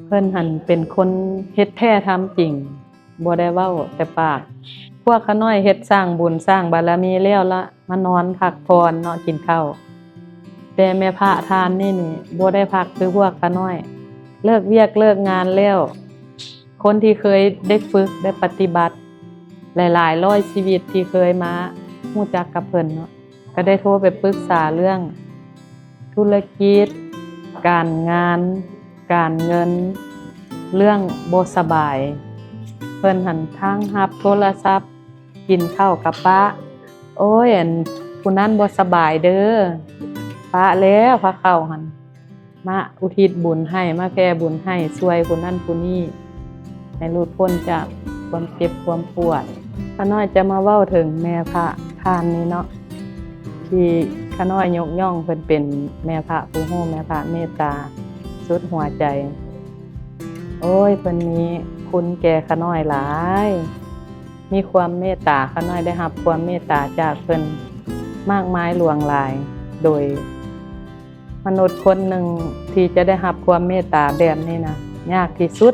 เพิ่นหันเป็นคนเฮ็ดแท้ทำจริงบ่ได้เว้าแต่ปากพวกขาน้อยเฮ็ดสร้างบุญสร้างบารมีแล้วละมานอนพักผ่อนเนาะกินข้าวแต่แม่พระทานนี่บ่ได้พักคือพวกขาน้อยเลิกเวียกเลิกงานแล้วคนที่เคยได้ฝึกได้ปฏิบัติหลายๆร้อยชีวิตที่เคยมารู้จักกับเพิ่นเนาะก็ได้โทรไปปรึกษาเรื่องธุรกิจการงานการเงินเรื่องบ่สบายเพิ่นหันทางรับโทรศัพท์กินข้าวกับป้าโอ้ยผู้นั้นบ่สบายเด้อป้าแล้วพระเข้าหันมาอุทิศบุญให้มาแผ่บุญให้ช่วยผู้นั้นผู้นี้ให้หลุดพ้นจากความเจ็บความปวดข้าน้อยจะมาเว้าถึงแม่พระทานนี้เนาะที่ข้าน้อยยกย่องเพิ่นเป็นแม่พระผู้ฮู้แม่พระเมตตาสุดหัวใจโอ้ยเพิ่นมีคุณแก่ข้าน้อยหลายมีความเมตตาข้าน้อยได้รับความเมตตาจากเพิ่นมากมายหลวงหลายโดยมนุษย์คนหนึ่งที่จะได้รับความเมตตาแบบนี้นะยากที่สุด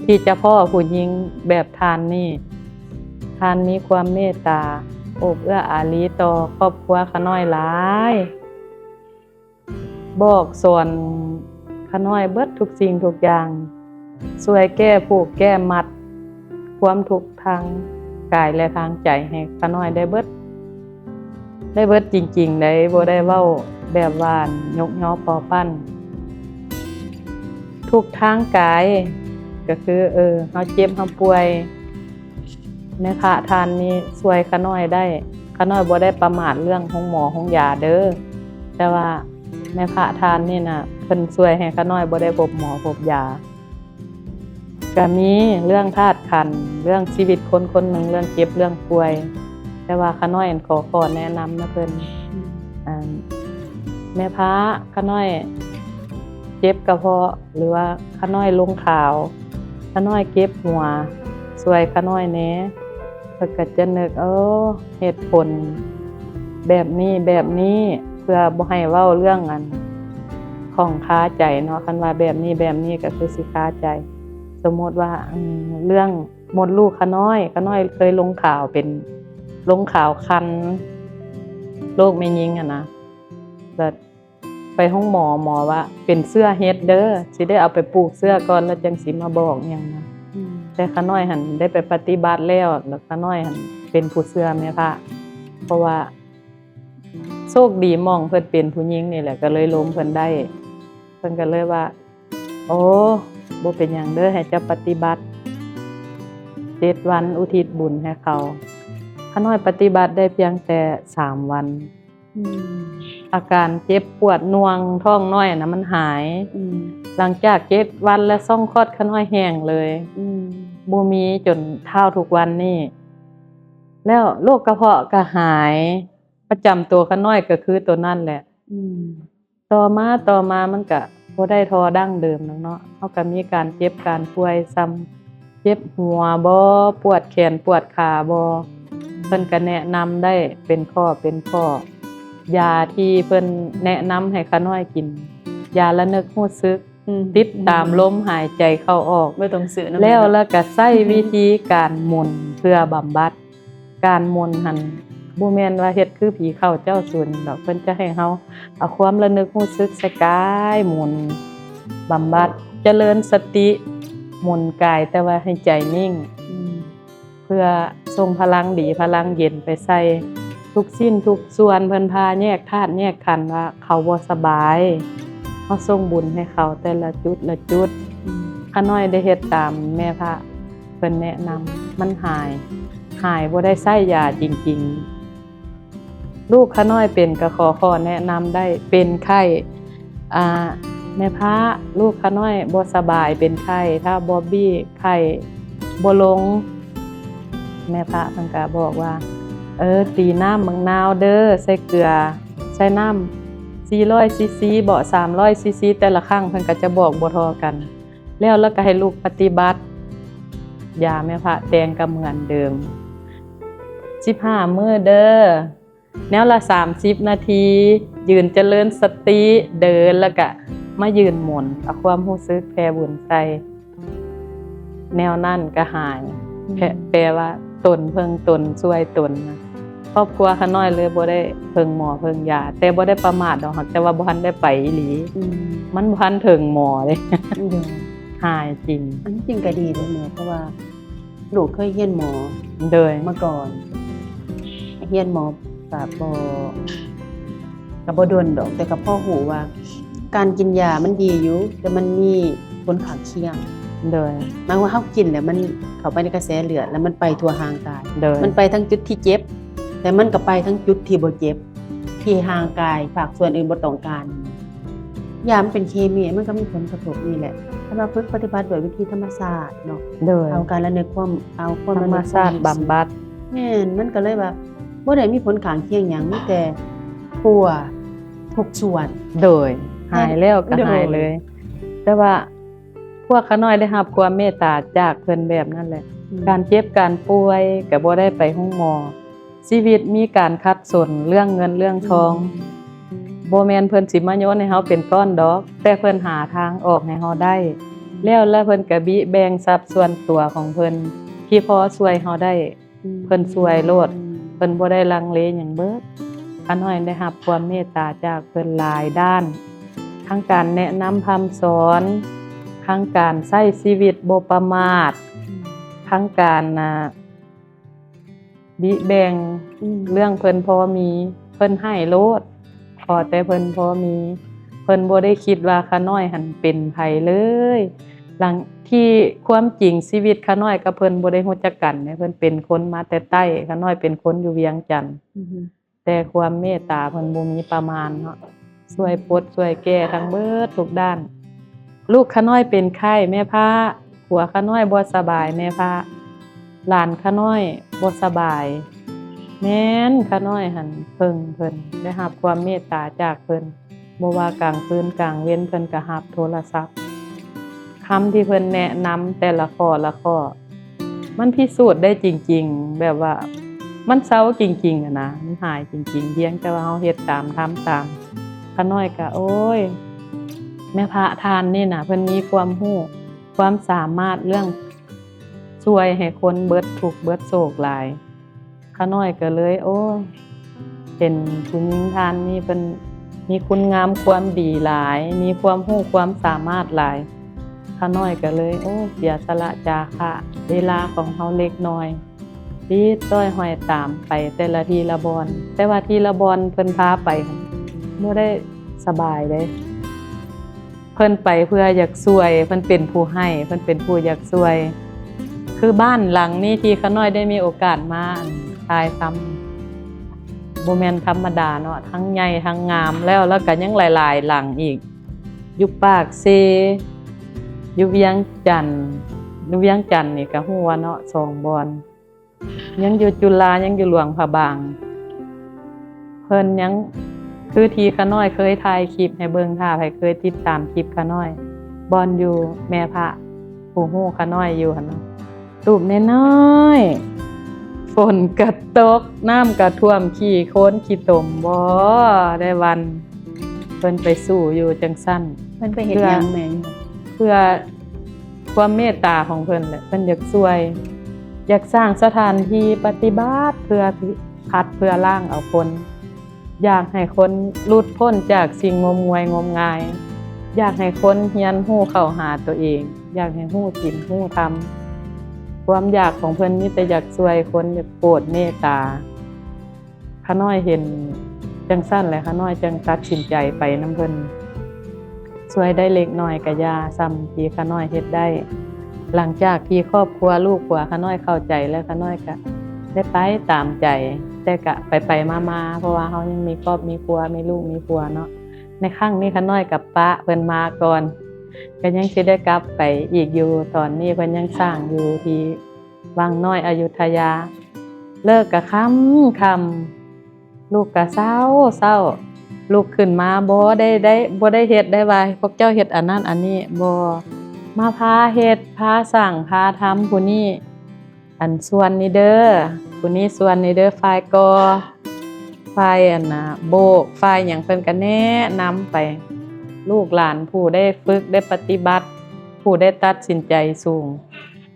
ที่จะพ่อผู้หญิงแบบทานนี่ทานมีความเมตตาอบเอื้ออารีต่อครอบครัวข้าน้อยหลายบอกสอนข้าน้อยเบิดทุกสิ่งทุกอย่างช่วยแก้ผูกแก้มัดความทุกข์ทางกายและทางใจให้ข้าน้อยได้เบิดจริงๆได้บ่ได้เว้าแบบว่ายกย่อปอปั้นทุกทางกายก็คือเฮาเจ็บเฮาป่วยแม่พระทานนี้ช่วยข้าน้อยได้ข้าน้อยบ่ได้ประมาทเรื่องของหมอของยาเด้อแต่ว่าแม่พระทานนี่น่ะเพิ่นช่วยให้ข้าน้อยบ่ได้พบหมอพบยาก็มีเรื่องธาตุขันธ์เรื่องชีวิตคนคนหนึ่งเรื่องเจ็บเรื่องป่วยแต่ว่าข้าน้อยขอแนะนำนะเพิ่นแม่พระข้าน้อยเจ็บกระเพาะหรือว่าข้าน้อยลงขาวข้าน้อยเก็บหัวสวยข้าน้อยแหน่เพิ่นก็จะนึกเหตุผลแบบนี้เพื่อบ่ให้เว้าเรื่องของค้าใจเนาะคันว่าแบบนี้ก็คือสิค้าใจสมมติว่าเรื่องมดลูกข้าน้อยเคยลงข่าวเป็นลงข่าวคันโรคแม่หญิงนะแต่ไปห้องหมอว่าเป็นเสื้อเฮ็ดเด้อสิได้เอาไปปลูกเสื้อก่อนแล้วจังสิมาบอกหยังนะแต่ข้าน้อยหันได้ไปปฏิบัติแล้วข้าน้อยหันเป็นผู้เสื้อแม่พระเพราะว่าโชคดีมองเพิ่นเป็นผู้หญิงนี่แหละก็เลยล้มเพิ่นได้เพิ่นก็เลยว่าโอ้บ่เป็นหยังเด้อให้เจ้าปฏิบัติ7วันอุทิศบุญให้เขาข้าน้อยปฏิบัติได้เพียงแต่3วันอาการเจ็บปวดน่วงท้องน้อยนะมันหายหลังจาก7วันแล้วซ่องคลอดข้าน้อยแห้งเลยบ่มีจนเท่าทุกวันนี้แล้วโรคกระเพาะก็หายประจำตัวข้าน้อยก็คือตัวนั่นแหละต่อมามันก็บ่ได้ทอดั้งเดิมเนาะเฮาก็มีการเจ็บการป่วยซ้ำเจ็บหัวบ่ปวดแขนปวดขาบ่เพิ่นก็แนะนำได้เป็นข้อยาที่เพิ่นแนะนำให้ข้าน้อยกินยาระนึกรู้สึกติดตามลมหายใจเข้าออกบ่ต้องซื้อแล้วก็ใช้วิธีการหมุนเพื่อบำบัดการหมุนหั่นบ่แม่นว่าเฮ็ดคือผีเข้าเจ้าสูนดอกเพิ่นจะให้เฮาเอาความระนึกรู้สึกใส่กายหมุนบำบัดเจริญสติหมุนกายแต่ว่าให้ใจนิ่งเพื่อส่งพลังดีพลังเย็นไปใส่ทุกสิ้นทุกส่วนเพิ่นพาแยกธาตุแยกขันธ์ว่าเขาบ่สบายเฮาส่งบุญให้เขาแต่ละจุดข้าน้อยได้เฮ็ดตามแม่พระเพิ่นแนะนำมันหายบ่ได้ใช้ยาจริงๆลูกข้าน้อยเป็นก็ขอแนะนำได้เป็นไข้แม่พระลูกข้าน้อยบ่สบายเป็นไข้ถ้าบ่บี้ไข้บ่ลงแม่พระเพิ่นก็บอกว่าตีน้ำมะนาวเด้อใส่เกลือใส่น้ำ400ซีซีบ่300ซีซีแต่ละครั้งเพิ่นก็จะบอกบ่เท่ากันแล้วก็ให้ลูกปฏิบัติยาแม่พระแตงก็เหมือนเดิม15มื้อเด้อแนวละ30นาทียืนเจริญสติเดินแล้วก็มายืนหมุนเอาความรู้สึกแผ่บุญใส่ แนวนั้นก็หายแปลว่าตนเพิ่งตนช่วยตนนะครอบครัวขาน้อยเลยบ่ได้เพิ่งหมอเพิ่งยาแต่บ่ได้ประมาทดอกแต่ว่าบ่ทันได้ไปอีหลีมันบ่ทันถึงหมอเลยหายจริงอันจริงก็ดีเลยแม่เพราะว่าลูกเคยเรียนหมอโดยมาก่อนเรียนหมอก็บ่โดนดอกแต่ก็พอหูว่าการกินยามันดีอยู่แต่มันมีผลข้างเคียงโดยหมายว่าเฮากินแล้วมันเข้าไปในกระแสเลือดแล้วมันไปทั่วร่างกายมันไปทั้งจุดที่เจ็บแต่มันก็ไปทั้งจุดที่บ่เจ็บที่ร่างกายภาคส่วนอื่นบ่ต้องการยามันเป็นเคมีมันก็มีผลกระทบนี่แหละถ้าเราฝึกปฏิบัติโดยวิธีธรรมชาติเนาะเอาการละนึกความธรรมชาติบำบัดแม่นมันก็เลยว่าบ่ได้มีผลข้างเคียงหยังมีแต่ปัวทุกส่วนโดยหายแล้วก็หายเลยแต่ว่าพวกขาน้อยได้รับความเมตตาจากเพิ่นแบบนั้นแหละการเจ็บการป่วยก็บ่ได้ไปโรงหมอชีวิตมีการขัดสนเรื่องเงินเรื่องทองบ่แม่นเพิ่นสิมาโยนให้เฮาเป็นก้อนดอกแต่เพิ่นหาทางออกให้เฮาได้แล้วเพิ่นก็บิแบ่งทรัพย์ส่วนตัวของเพิ่นที่พอช่วยเฮาได้เพิ่นช่วยโลดเพิ่นบ่ได้ลังเลหยังเบิดขาน้อยได้รับความเมตตาจากเพิ่นหลายด้านทั้งการแนะนำคำสอนทั้งการใช้ชีวิตบ่ประมาททั้งการบิแบ่งเรื่องเพิ่นพอมีเพิ่นให้โลดพอแต่เพิ่นพอมีเพิ่นบ่ได้คิดว่าขาน้อยหันเป็นไผเลยหลังที่ความจริงชีวิตขาน้อยกับเพิ่นบ่ได้รู้จักกันเพิ่นเป็นคนมาแต่ใต้ขาน้อยเป็นคนอยู่เวียงจันทน์แต่ความเมตตาเพิ่นบ่มีประมาณเนาะช่วยปลดช่วยแก้ทั้งเบิดทุกด้านลูกขาน้อยเป็นไข้แม่พาผัวขาน้อยบ่สบายแม่พาหลานขาน้อยบ่สบายแม่นขาน้อยหันเพิ่นได้รับความเมตตาจากเพิ่นบ่ว่ากลางคืนกลางเว้นเพิ่นก็รับโทรศัพท์คำที่เพิ่นแนะนำแต่ละข้อมันพิสูจน์ได้จริงๆแบบว่ามันเซาจริงๆนะมันหายจริงๆเพียงแต่ว่าเฮาเฮ็ดตามทำตามขาน้อยก็โอ้ยแม่พระทานนี่น่ะเพิ่นมีความรู้ความสามารถเรื่องช่วยให้คนเบิดทุกข์เบิดโศกหลายขาน้อยก็เลยโอ้ยเป็นผู้หญิงทานนี่เพิ่นมีคุณงามความดีหลายมีความรู้ความสามารถหลายขาน้อยก็เลยโอ้เสียสละจาคะเวลาของเฮาเล็กน้อยที่ต้อยห้อยตามไปแต่ละทีละบอนแต่ว่าทีละบอนเพิ่นพาไปบ่ได้สบายเด้เพิ่นไปเพื่ออยากช่วยเพิ่นเป็นผู้ให้เพิ่นเป็นผู้อยากช่วยคือบ้านหลังนี้ที่ขาน้อยได้มีโอกาสมาถ่ายทำบ่แม่นธรรมดาเนาะทั้งใหญ่ทั้งงามแล้วก็ยังหลายๆหลังอีกอยู่ปากเซอยู่เวียงจันทน์นี่ก็ฮู้ว่าเนาะ2บ่อนยังอยู่จุฬายังอยู่หลวงพระบางเพิ่นยังคือที่ขาน้อยเคยถ่ายคลิปให้เบิ่งถ้าใครเคยติดตามคลิปขาน้อยบอนอยู่แม่พระผู้ฮู้ขาน้อยอยู่หั่นเนาะตูบน้อยๆฝนกระตกน้ำกระท่วมขี้โคลนขี้ตมบ่ได้วันเพิ่นไปสู้อยู่จังซั่นเพิ่นไปเฮ็ดหยังแม่เพื่อความเมตตาของเพิ่นแหละเพิ่นอยากช่วยอยากสร้างสถานที่ปฏิบัติเพื่อพัดเพื่อล้างเอาคนอยากให้คนหลุดพ้นจากสิ่งงมงวยงมงายอยากให้คนเรียนรู้เข้าหาตัวเองอยากให้รู้จริงรู้ธรรมความอยากของเพิ่นมีแต่อยากช่วยคนอยากโปรดเมตตาขาน้อยเห็นจังซั่นแหละขาน้อยจังตัดสินใจไปนำเพิ่นช่วยได้เล็กน้อยก็อย่าซ้ำที่ขาน้อยเฮ็ดได้หลังจากที่ครอบครัวลูกผัวขาน้อยเข้าใจแล้วขาน้อยก็ได้ไปตามใจแต่ก็ไปมาเพราะว่าเฮายังมีครอบมีครัวมีลูกมีผัวเนาะในครั้งนี้ขาน้อยกับป้าเพิ่นมาก่อนก็ยังสิได้กลับไปอีกอยู่ตอนนี้เพิ่นยังสร้างอยู่ที่วังน้อยอยุธยาเลิกก็ค่ำลูกก็เศร้าลูกขึ้นมาบ่ได้เฮ็ดได้ว่าพวกเจ้าเฮ็ดอันนั้นอันนี้บ่มาพาเฮ็ดพาสร้างพาทำผู้นี้อันส่วนนี้เด้อผู้นี้ส่วนนี้เด้อฝ่ายกอฝ่ายอันน่ะโบกฝ่ายหยังเพิ่นก็แนะนำไปลูกหลานผู้ได้ฝึกได้ปฏิบัติผู้ได้ตัดสินใจสูง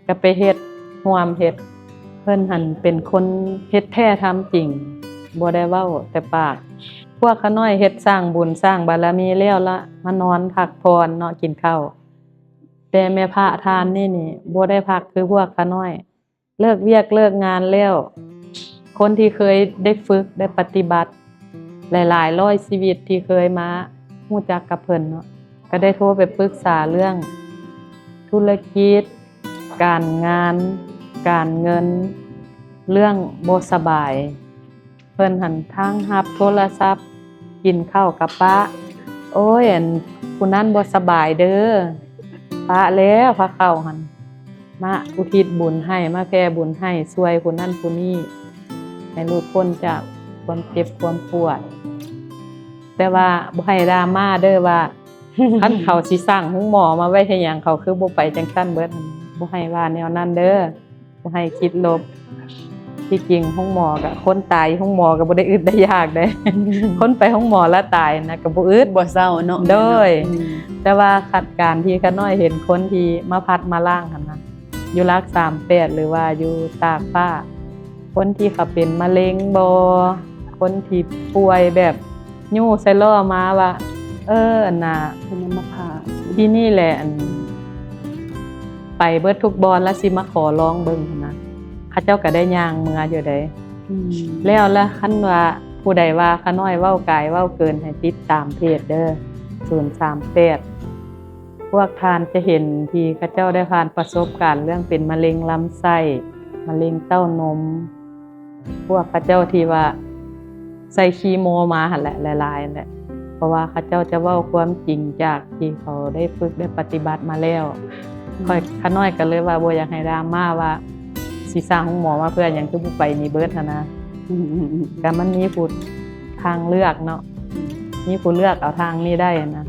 ก็ไปเฮ็ดร่วมเฮ็ดเพิ่นหันเป็นคนเฮ็ดแท้ทำจริงบ่ได้เว้าแต่ปากพวกขาน้อยเฮ็ดสร้างบุญสร้างบารมีแล้วละมานอนพักผ่อนเนาะกินข้าวแต่แม่พระทานนี่บ่ได้พักคือพวกขาน้อยเลิกเวียกเลิกงานแล้วคนที่เคยได้ฝึกได้ปฏิบัติหลายๆร้อยชีวิตที่เคยมารู้จักกับเพิ่นเนาะก็ได้โทรไปปรึกษาเรื่องธุรกิจการงานการเงินเรื่องบ่สบายเพิ่นหันทางรับโทรศัพท์กินข้าวกับป้าโอ้ยอันผู้นั้นบ่สบายเด้อป้าแล้วพาเข้าหันมาอุทิศบุญให้มาแผ่บุญให้ช่วยผู้นั้นผู้นี้ให้หลุดพ้นจากความเจ็บความปวดแต่ว่าบ่ให้ดราม่าเด้อว่า คันเขาสิสร้างห้องหมอมาไว้ให้หยังเขาคือบ่ไปจังซั่นเบิดบ่ให้ว่าแนวนั้นเด้อบ่ให้คิดลบที่จริงห้องหมอก็คนตายห้องหมอก็บ่ได้อึดได้ยากเด้ คนไปห้องหมอแล้วตายนะก็บ่อึด บ่เศร้าเนาะ โดยแต่ว่าขัดการที่ขาน้อยเห็นคนที่มาพัดมาล่างหั่นนะอยู่รัก38หรือว่าอยู่ตากฟ้าคนที่เขาเป็นมะเร็งบ่คนที่ป่วยแบบยู่ใส่ล้อมาว่าอันน่ะ เพิ่นมาผ่า ที่นี่แหละอันไปเบิดทุกบอนแล้วสิมาขอร้องเบิ่งหั่นนะเขาเจ้าก็ได้ย่างเมืออยู่ได้แล้วคันว่าผู้ใดว่าขาน้อยเว้ากายเว้าเกินให้ติดตามเพจเด้อ038พวกทานจะเห็นที่เขาเจ้าได้ผ่านประสบการณ์เรื่องเป็นมะเร็งลำไส้มะเร็งเต้านมพวกเขาเจ้าที่ว่าใส่คีโมมาหั่นแหละหลายๆนั่นแหละเพราะว่าเขาเจ้าจะเว้าความจริงจากที่เขาได้ฝึกได้ปฏิบัติมาแล้วค่อยขาน้อยก็เลยว่าบ่อยากให้ดราม่าว่าสิสร้างห้องหมอมาเพื่อหยังคือบ่ไปนี่เบิดหั่นนะก็มันมีผู้ทางเลือกเนาะมีผู้เลือกเอาทางนี้ได้นะ